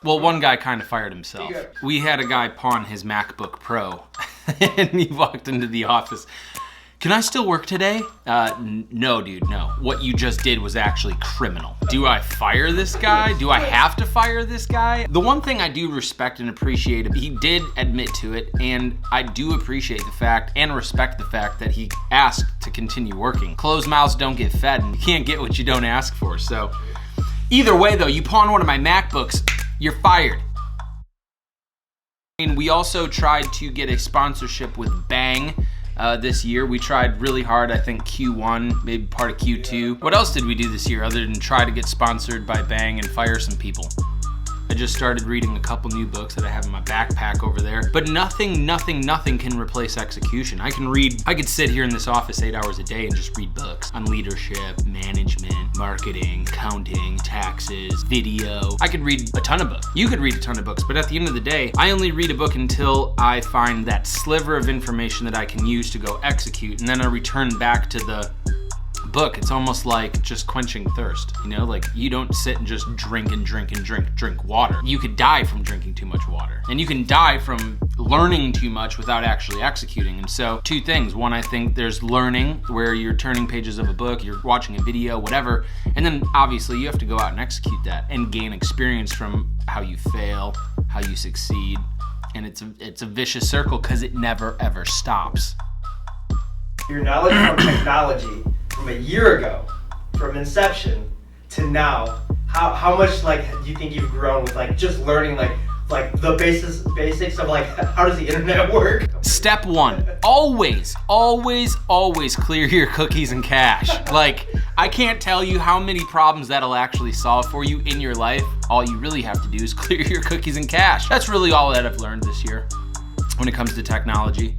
Well, one guy kind of fired himself. We had a guy pawn his MacBook Pro and he walked into the office. Can I still work today? No, dude, no. What you just did was actually criminal. Do I fire this guy? Do I have to fire this guy? The one thing I do respect and appreciate, he did admit to it, and I do appreciate the fact and respect the fact that he asked to continue working. Closed mouths don't get fed, and you can't get what you don't ask for. So either way though, you pawn one of my MacBooks, you're fired. And we also tried to get a sponsorship with Bang. This year. We tried really hard, I think Q1, maybe part of Q2. What else did we do this year other than try to get sponsored by Bang and fire some people? I just started reading a couple new books that I have in my backpack over there. But nothing can replace execution. I could sit here in this office 8 hours a day and just read books on leadership, management, marketing, accounting, taxes, video. I could read a ton of books. You could read a ton of books, but at the end of the day, I only read a book until I find that sliver of information that I can use to go execute, and then I return back to the book. It's almost like just quenching thirst, you know? Like, you don't sit and just drink water. You could die from drinking too much water. And you can die from learning too much without actually executing. And so, two things. One, I think there's learning, where you're turning pages of a book, you're watching a video, whatever. And then, obviously, you have to go out and execute that and gain experience from how you fail, how you succeed. And it's a vicious circle because it never, ever stops. Your knowledge from technology from a year ago, from inception to now, how much like do you think you've grown with like just learning like the basics of like how does the internet work? Step one, always clear your cookies and cache. Like, I can't tell you how many problems that'll actually solve for you in your life. All you really have to do is clear your cookies and cache. That's really all that I've learned this year when it comes to technology.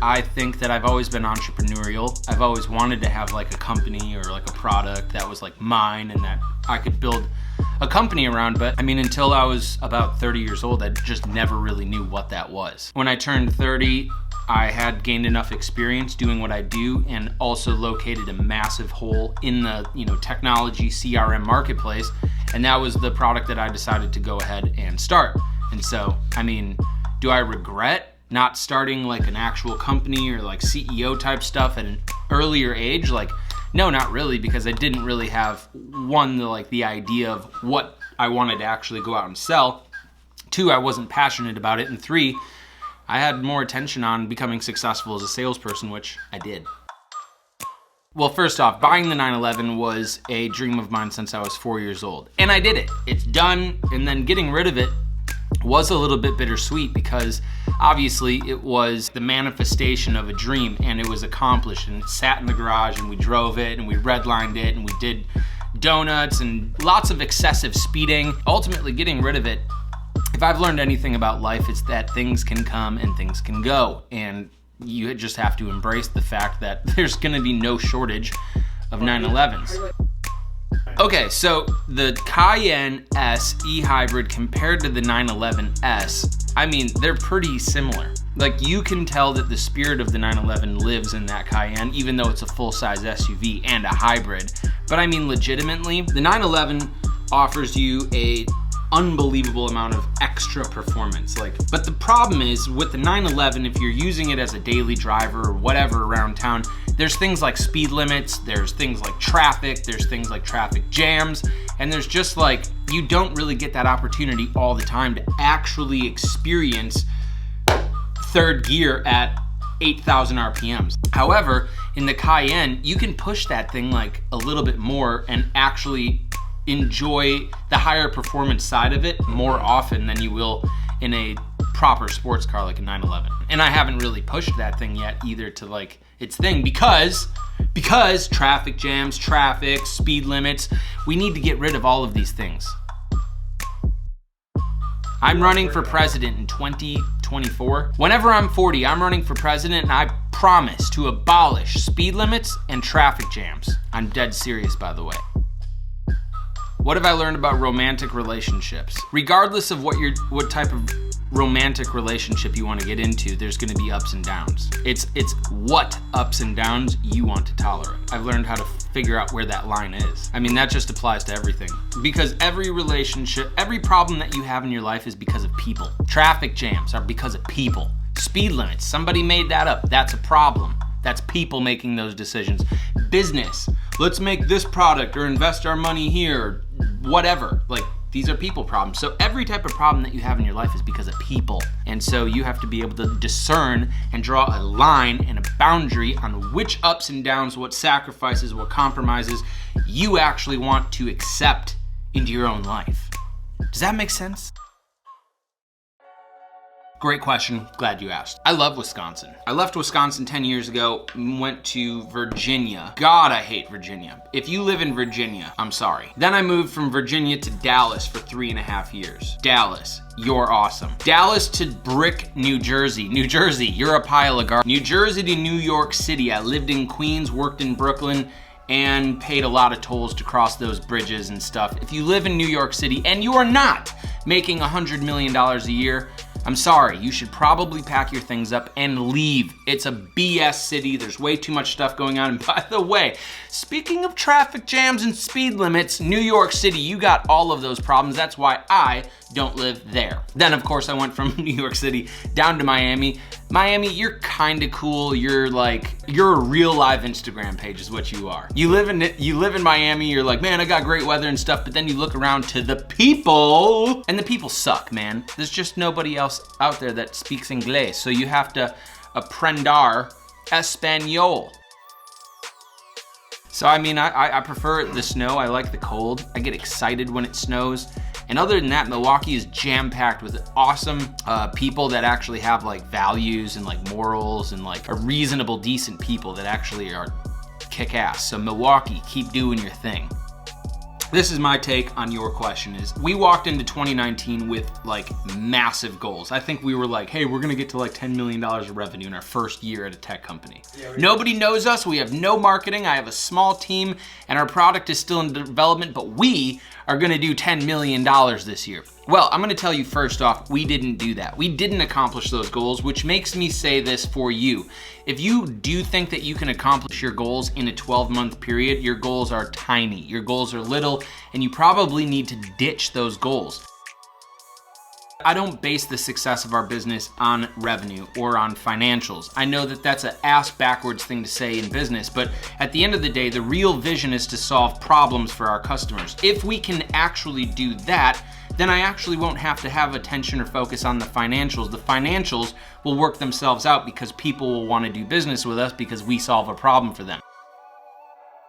I think that I've always been entrepreneurial. I've always wanted to have like a company or like a product that was like mine and that I could build a company around. But I mean, until I was about 30 years old, I just never really knew what that was. When I turned 30, I had gained enough experience doing what I do and also located a massive hole in the, technology CRM marketplace. And that was the product that I decided to go ahead and start. And so, I mean, do I regret not starting like an actual company or like CEO type stuff at an earlier age? Like, no, not really, because I didn't really have the idea of what I wanted to actually go out and sell. 2, I wasn't passionate about it. And 3, I had more attention on becoming successful as a salesperson, which I did. Well, first off, buying the 911 was a dream of mine since I was 4 years old. And I did it. It's done. And then getting rid of it was a little bit bittersweet because obviously it was the manifestation of a dream and it was accomplished, and it sat in the garage and we drove it and we redlined it and we did donuts and lots of excessive speeding. Ultimately, getting rid of it, if I've learned anything about life, it's that things can come and things can go, and you just have to embrace the fact that there's going to be no shortage of 911s. Okay, so the Cayenne S e-hybrid compared to the 911S, I mean, they're pretty similar. Like, you can tell that the spirit of the 911 lives in that Cayenne, even though it's a full-size SUV and a hybrid. But I mean, legitimately, the 911 offers you a unbelievable amount of extra performance. But the problem is with the 911, if you're using it as a daily driver or whatever around town, there's things like speed limits, there's things like traffic, there's things like traffic jams, and there's just like, you don't really get that opportunity all the time to actually experience third gear at 8,000 RPMs. However, in the Cayenne, you can push that thing like a little bit more and actually enjoy the higher performance side of it more often than you will in a proper sports car like a 911. And I haven't really pushed that thing yet either to like its thing because traffic jams, traffic, speed limits, we need to get rid of all of these things. I'm running for president in 2024. Whenever I'm 40, I'm running for president, and I promise to abolish speed limits and traffic jams. I'm dead serious, by the way. What have I learned about romantic relationships? Regardless of what type of romantic relationship you want to get into, there's going to be ups and downs. It's what ups and downs you want to tolerate. I've learned how to figure out where that line is. I mean, that just applies to everything. Because every relationship, every problem that you have in your life is because of people. Traffic jams are because of people. Speed limits, somebody made that up. That's a problem. That's people making those decisions. Business, let's make this product or invest our money here, whatever. Like, these are people problems. So every type of problem that you have in your life is because of people. And so you have to be able to discern and draw a line and a boundary on which ups and downs, what sacrifices, what compromises you actually want to accept into your own life. Does that make sense? Great question, glad you asked. I love Wisconsin. I left Wisconsin 10 years ago, went to Virginia. God, I hate Virginia. If you live in Virginia, I'm sorry. Then I moved from Virginia to Dallas for 3.5 years. Dallas, you're awesome. Dallas to Brick, New Jersey. New Jersey, you're a pile of garbage. New Jersey to New York City. I lived in Queens, worked in Brooklyn, and paid a lot of tolls to cross those bridges and stuff. If you live in New York City and you are not making $100 million a year, I'm sorry, you should probably pack your things up and leave. It's a BS city. There's way too much stuff going on. And by the way, speaking of traffic jams and speed limits, New York City, you got all of those problems. That's why I don't live there. Then of course I went from New York City down to Miami. Miami, you're kind of cool. You're a real live Instagram page is what you are. You live in Miami, you're like, man, I got great weather and stuff, but then you look around to the people, and the people suck, man. There's just nobody else out there that speaks English, so you have to aprender Espanol. So I mean, I prefer the snow. I like the cold. I get excited when it snows. And other than that, Milwaukee is jam-packed with awesome people that actually have like values and like morals and like a reasonable, decent people that actually are kick-ass. So Milwaukee, keep doing your thing. This is my take on your question is, we walked into 2019 with like massive goals. I think we were like, hey, we're gonna get to like $10 million of revenue in our first year at a tech company. Yeah, nobody knows us, we have no marketing, I have a small team, and our product is still in development, but we are gonna do $10 million this year. Well, I'm gonna tell you first off, we didn't do that. We didn't accomplish those goals, which makes me say this for you. If you do think that you can accomplish your goals in a 12-month period, your goals are tiny, your goals are little, and you probably need to ditch those goals. I don't base the success of our business on revenue or on financials. I know that that's an ass backwards thing to say in business, but at the end of the day, the real vision is to solve problems for our customers. If we can actually do that, then I actually won't have to have attention or focus on the financials. The financials will work themselves out because people will want to do business with us because we solve a problem for them.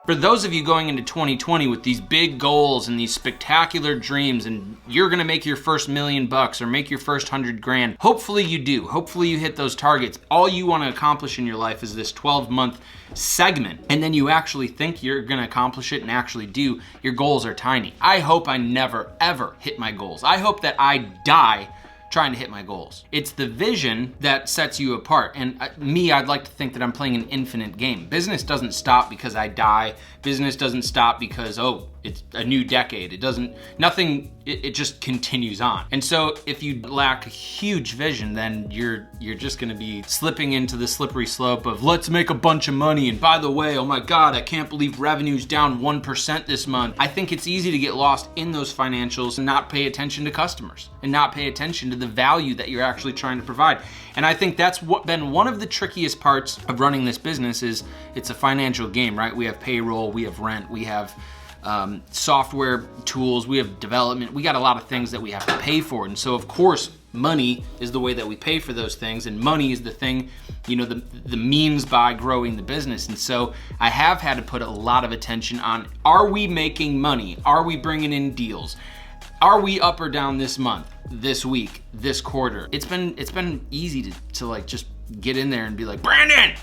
For those of you going into 2020 with these big goals and these spectacular dreams, and you're gonna make your first $1 million or make your first 100 grand, hopefully you do. Hopefully you hit those targets. All you wanna accomplish in your life is this 12-month segment, and then you actually think you're gonna accomplish it and actually do. Your goals are tiny. I hope I never, ever hit my goals. I hope that I die trying to hit my goals. It's the vision that sets you apart. And I'd like to think that I'm playing an infinite game. Business doesn't stop because I die. Business doesn't stop because, oh, it's a new decade. It just continues on. And so if you lack a huge vision, then you're just gonna be slipping into the slippery slope of let's make a bunch of money. And by the way, oh my God, I can't believe revenue's down 1% this month. I think it's easy to get lost in those financials and not pay attention to customers and not pay attention to the value that you're actually trying to provide. And I think that's been one of the trickiest parts of running this business is it's a financial game, right? We have payroll, we have rent, we have software tools, we have development, we got a lot of things that we have to pay for. And so of course, money is the way that we pay for those things, and money is the thing, the means by growing the business. And so I have had to put a lot of attention on, are we making money? Are we bringing in deals? Are we up or down this month, this week, this quarter? It's been easy to like just get in there and be like, Brandon,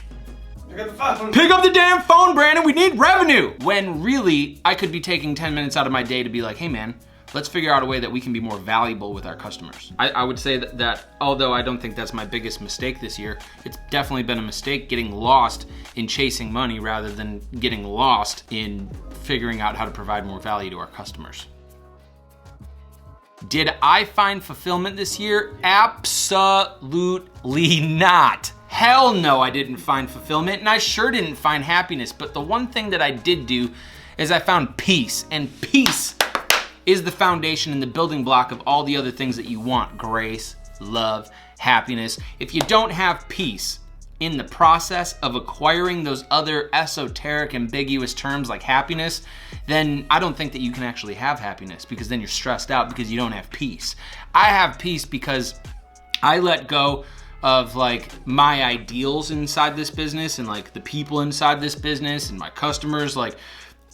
pick up the phone. Pick up the damn phone, Brandon, we need revenue. When really, I could be taking 10 minutes out of my day to be like, hey man, let's figure out a way that we can be more valuable with our customers. I would say that although I don't think that's my biggest mistake this year, it's definitely been a mistake getting lost in chasing money rather than getting lost in figuring out how to provide more value to our customers. Did I find fulfillment this year? Absolutely not. Hell no, I didn't find fulfillment, and I sure didn't find happiness. But the one thing that I did do is I found peace, and peace is the foundation and the building block of all the other things that you want. Grace, love, happiness. If you don't have peace in the process of acquiring those other esoteric, ambiguous terms like happiness, then I don't think that you can actually have happiness, because then you're stressed out because you don't have peace. I have peace because I let go of like my ideals inside this business and like the people inside this business and my customers. Like,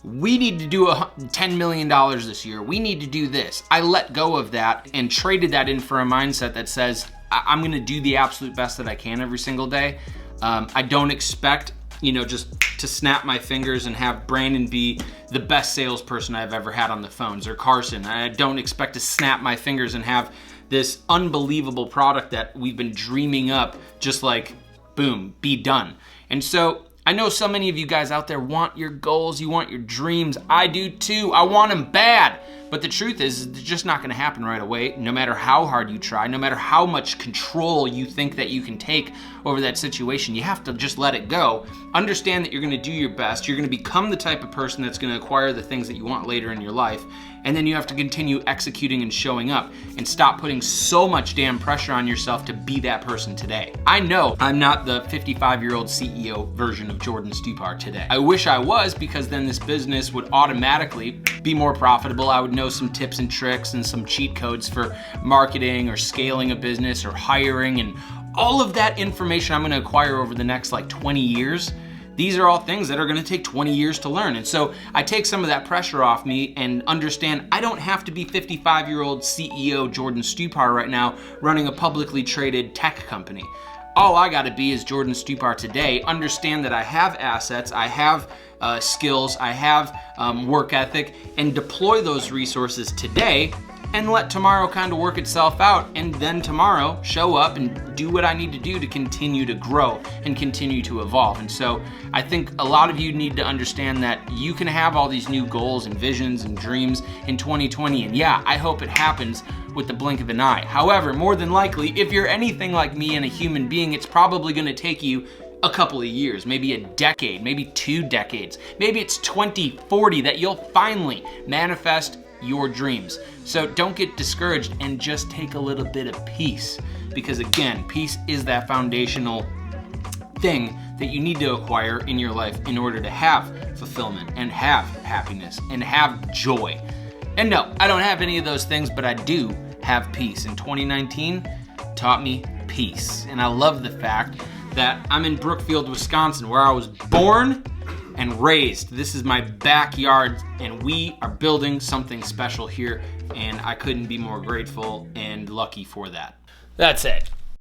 we need to do $10 million this year. We need to do this. I let go of that and traded that in for a mindset that says, I'm gonna do the absolute best that I can every single day. I don't expect, just to snap my fingers and have Brandon be the best salesperson I've ever had on the phones, or Carson. I don't expect to snap my fingers and have this unbelievable product that we've been dreaming up just like, boom, be done. And so I know so many of you guys out there want your goals, you want your dreams. I do too. I want them bad. But the truth is, it's just not gonna happen right away, no matter how hard you try, no matter how much control you think that you can take over that situation. You have to just let it go. Understand that you're gonna do your best. You're gonna become the type of person that's gonna acquire the things that you want later in your life. And then you have to continue executing and showing up, and stop putting so much damn pressure on yourself to be that person today. I know I'm not the 55-year-old CEO version of Jordan Stupar today. I wish I was, because then this business would automatically be more profitable. I would know some tips and tricks and some cheat codes for marketing or scaling a business or hiring, and all of that information I'm gonna acquire over the next like 20 years. These are all things that are gonna take 20 years to learn. And so I take some of that pressure off me and understand I don't have to be 55-year-old CEO Jordan Stupar right now running a publicly traded tech company. All I gotta be is Jordan Stupar today. Understand that I have assets, I have skills, I have work ethic, and deploy those resources today, and let tomorrow kind of work itself out, and then tomorrow show up and do what I need to do to continue to grow and continue to evolve. And so I think a lot of you need to understand that you can have all these new goals and visions and dreams in 2020, and yeah, I hope it happens with the blink of an eye. However, more than likely, if you're anything like me and a human being, it's probably gonna take you a couple of years, maybe a decade, maybe 2 decades, maybe it's 2040 that you'll finally manifest your dreams. So don't get discouraged and just take a little bit of peace, because again, peace is that foundational thing that you need to acquire in your life in order to have fulfillment and have happiness and have joy. And no, I don't have any of those things, but I do have peace. And 2019 taught me peace. And I love the fact that I'm in Brookfield, Wisconsin, where I was born and raised. This is my backyard, and we are building something special here, and I couldn't be more grateful and lucky for that. That's it.